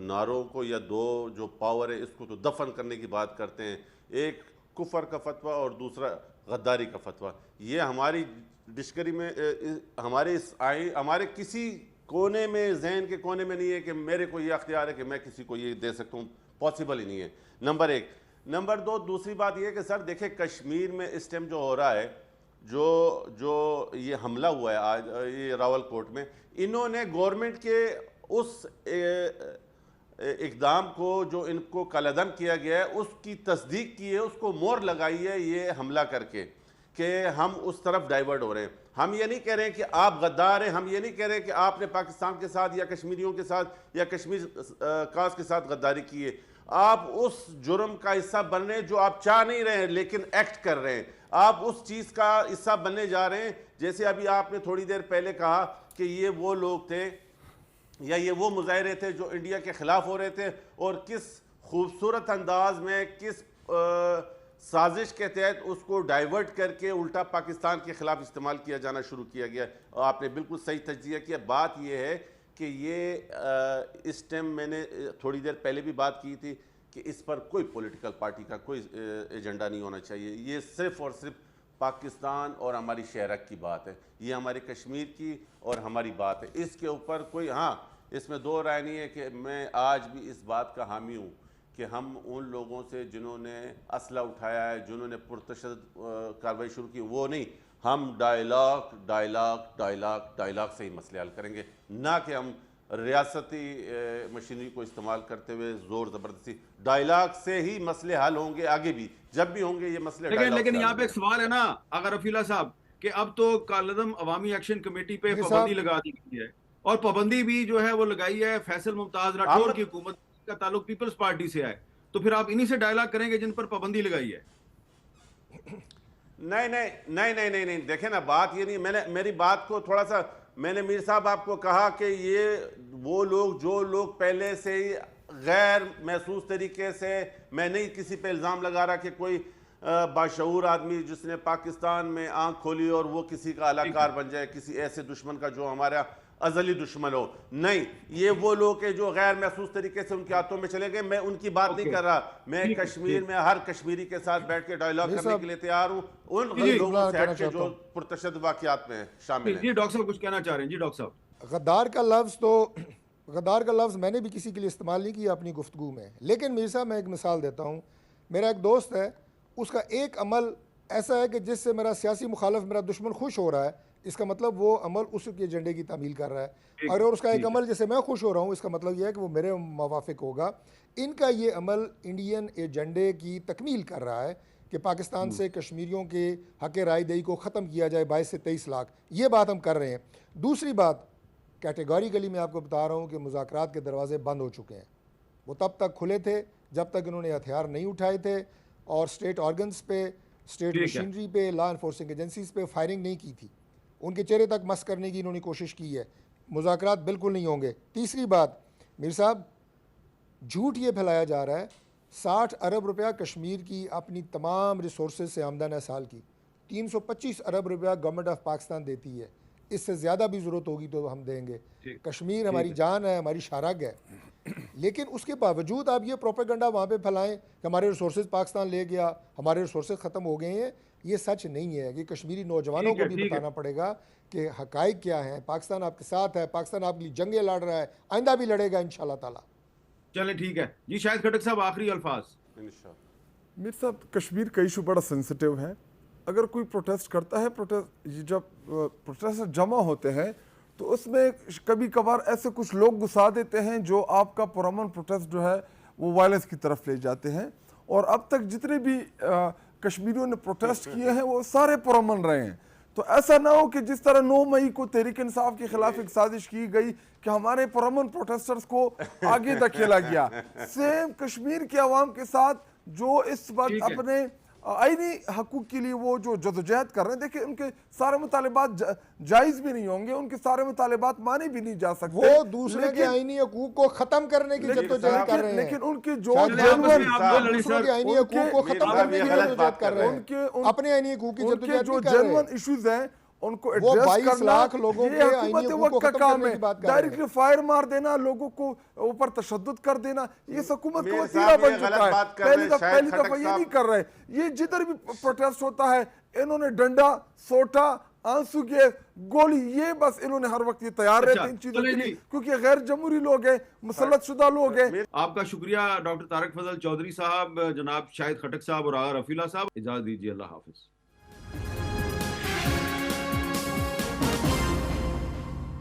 Speaker 5: नारों को या दो जो पावर है इसको तो दफन करने की बात करते हैं, एक कुफर का फतवा और दूसरा गद्दारी का फतवा। ये हमारी डिस्करी में हमारे किसी कोने में, जहन के कोने में नहीं है कि मेरे को ये अख्तियार है कि मैं किसी को ये दे सकता हूँ, पॉसिबल ही नहीं है, नंबर एक। नंबर दो, दूसरी बात ये है कि सर देखें कश्मीर में इस टाइम जो हो रहा है, जो ये हमला हुआ है आज ये रावलकोट में, इन्होंने गवर्नमेंट के उस इक़दाम को जो इनको कलअदम किया गया है उसकी तस्दीक की है, उसको मोहर लगाई है ये हमला करके कि हम उस तरफ डाइवर्ट हो रहे हैं। हम ये नहीं कह रहे हैं कि आप गद्दार हैं, हम ये नहीं कह रहे हैं कि आपने पाकिस्तान के साथ या कश्मीरियों के साथ या कश्मीर कास के साथ गद्दारी की है। आप उस जुर्म का हिस्सा बन रहे हैं जो आप चाह नहीं रहे हैं लेकिन एक्ट कर रहे हैं। आप उस चीज़ का हिस्सा बनने जा रहे हैं, जैसे अभी आपने थोड़ी देर पहले कहा कि ये वो लोग थे या ये वो मुजाहरे थे जो इंडिया के ख़िलाफ़ हो रहे थे, और किस खूबसूरत अंदाज में, किस साजिश के तहत उसको डाइवर्ट करके उल्टा पाकिस्तान के ख़िलाफ़ इस्तेमाल किया जाना शुरू किया गया। और आपने बिल्कुल सही तज्जिया किया। बात यह है कि ये इस टाइम मैंने थोड़ी देर पहले भी बात की थी कि इस पर कोई पॉलिटिकल पार्टी का कोई एजेंडा नहीं होना चाहिए। ये सिर्फ़ और सिर्फ पाकिस्तान और हमारी शहरक की बात है, ये हमारी कश्मीर की और हमारी बात है। इसके ऊपर कोई, हाँ, इसमें दो राय नहीं है कि मैं आज भी इस बात का हामी हूँ कि हम उन लोगों से जिन्होंने असला उठाया है, जिन्होंने पुरतशद्दुद कार्रवाई शुरू की, वो नहीं, हम डायलॉग से ही मसले हल करेंगे, ना कि हम रियासती मशीनरी को इस्तेमाल करते हुए ज़ोर ज़बरदस्ती। डायलॉग से ही मसले हल होंगे, आगे भी जब भी होंगे ये मसले।
Speaker 1: लेकिन यहाँ पे एक सवाल है ना अगर रफीला साहब कि अब तो कालदम अवामी एक्शन कमेटी पे पाबंदी लगा दी गई है, और पाबंदी भी जो है वो लगाई है फैसल मुमताज राठौर की हुकूमत का ताल्लुक पीपल्स पार्टी से है, तो फिर आप इन्हीं से डायलॉग करेंगे जिन पर पाबंदी लगाई है?
Speaker 5: नहीं नहीं नहीं नहीं नहीं नहीं देखे ना, बात ये नहीं, मैंने मेरी बात को थोड़ा सा, मैंने मीर साहब आपको कहा कि ये वो लोग जो लोग पहले से ही गैर महसूस तरीके से, मैं नहीं किसी पे इल्ज़ाम लगा रहा कि कोई बाशऊर आदमी जिसने पाकिस्तान में आंख खोली और वो किसी का अलाकार बन जाए, किसी ऐसे दुश्मन का जो हमारा अजली दुश्मन हो, नहीं, ये वो लोग हैं जो गैर महसूस तरीके से उनके हाथों में चले गए। मैं उनकी बात नहीं कर रहा, मैं कश्मीर में हर कश्मीरी के साथ बैठ के डायलॉग करने के लिए तैयार हूँ, उन लोगों से हट के जो पुरतशद्दुद वाक़ियात में शामिल हैं।
Speaker 1: जी डॉक्टर साहब कुछ कहना चाह रहे हैं? जी डॉक्टर साहब।
Speaker 2: गद्दार का लफ्ज़ तो, गद्दार का लफ्ज़ मैंने भी किसी के लिए इस्तेमाल नहीं किया अपनी गुफ्तगू में, लेकिन मीर साहब मैं एक मिसाल देता हूँ। मेरा एक दोस्त है, उसका एक अमल ऐसा है कि जिससे मेरा सियासी मुखालिफ, मेरा दुश्मन खुश हो रहा है, इसका मतलब वो अमल उसके एजेंडे की तामील कर रहा है। और उसका एक अमल जिससे मैं खुश हो रहा हूँ, इसका मतलब यह है कि वो मेरे मुवाफिक होगा। इनका ये अमल इंडियन एजेंडे की तकमील कर रहा है कि पाकिस्तान से कश्मीरियों के हक़ राय दही को ख़त्म किया जाए 22 से 23 लाख, ये बात हम कर रहे हैं। दूसरी बात, कैटेगोरिकली मैं आपको बता रहा हूँ कि मुज़ाकरात के दरवाजे बंद हो चुके हैं। वो तब तक खुले थे जब तक इन्होंने हथियार नहीं उठाए थे और स्टेट ऑर्गन्स पे, स्टेट मशीनरी पे, लॉ इन्फोर्सिंग एजेंसीज पे फायरिंग नहीं की थी। उनके चेहरे तक मस करने की इन्होंने कोशिश की है। मुज़ाकरात बिल्कुल नहीं होंगे। तीसरी बात, मीर साहब झूठ ये फैलाया जा रहा है 60 अरब रुपया कश्मीर की अपनी तमाम रिसोर्सेज से आमदन है साल की, 325 अरब रुपया गवर्नमेंट ऑफ पाकिस्तान देती है। इससे ज़्यादा भी ज़रूरत होगी तो हम देंगे। कश्मीर हमारी जान है, हमारी शारग है, लेकिन उसके बावजूद आप ये प्रोपेगेंडा वहाँ पे फैलाएं कि हमारे रिसोर्सेज पाकिस्तान ले गया, हमारे रिसोर्सेज ख़त्म हो गए हैं, ये सच नहीं है। ये कश्मीरी नौजवानों को भी बताना पड़ेगा कि हक़ाइक़ क्या हैं। पाकिस्तान आपके साथ है, पाकिस्तान आपके लिए जंगें लड़ रहा है, आइंदा भी लड़ेगा इंशाल्लाह ताला।
Speaker 1: चलें ठीक है जी, शाहिद खटक साहब आखिरी अल्फाज।
Speaker 4: मीर साहब, कश्मीर का इशू बड़ा सेंसिटिव है। अगर कोई प्रोटेस्ट करता है, जब प्रोटेस्ट जमा होते हैं तो उसमें कभी कभार ऐसे कुछ लोग घुसा देते हैं जो आपका पुरअमन प्रोटेस्ट जो है वो वायलेंस की तरफ ले जाते हैं। और अब तक जितने भी कश्मीरियों ने प्रोटेस्ट किए हैं वो सारे पुरअमन रहे हैं। तो ऐसा ना हो कि जिस तरह 9 मई को तहरीक इंसाफ के खिलाफ एक साजिश की गई कि हमारे पुरअमन प्रोटेस्टर्स को आगे धकेला गया, सेम कश्मीर के अवाम के साथ जो इस वक्त अपने आईनी हकूक के लिए वो जो जदोजहद कर रहे हैं, देखिए उनके सारे मुतालिबात जायज़ भी नहीं होंगे, उनके सारे मुतालिबात माने भी नहीं जा सकते।
Speaker 2: वो दूसरे के आईनी हकूक को खत्म करने की जदोजहद कर रहे हैं,
Speaker 4: लेकिन उनके जो
Speaker 2: दूसरों के आईनी हकूक को खत्म करने की जदोजहद कर रहे हैं, अपने आईनी हकूक की जदोजहद
Speaker 4: जो जेन्युइन इश्यूज हैं उनको
Speaker 2: वो
Speaker 4: एड्रेस
Speaker 2: 22
Speaker 4: करना
Speaker 2: लाख लोगों के आईनी हकूक को खत्म करने की बात कर रहे हैं।
Speaker 4: डायरेक्टली फायर मार देना, लोगों को ऊपर तशद्दुद कर देना, ये हुकूमत का वसीला बन चुका है। पहली दफा ये नहीं कर रहे। ये जिधर भी प्रोटेस्ट होता है इन्होंने डंडा, सोटा, आंसू के गोली, ये बस इन्होंने हर वक्त ये तैयार रहते हैं इन चीजों के लिए, क्योंकि गैर जमहूरी लोग हैं, मुसल्लत शुदा लोग हैं।
Speaker 1: आपका शुक्रिया डॉक्टर तारक फजल चौधरी साहब, जनाब शाहिद खटक साहब और आगा रफीला साहब। इजाजत दीजिए, अल्लाह हाफिज।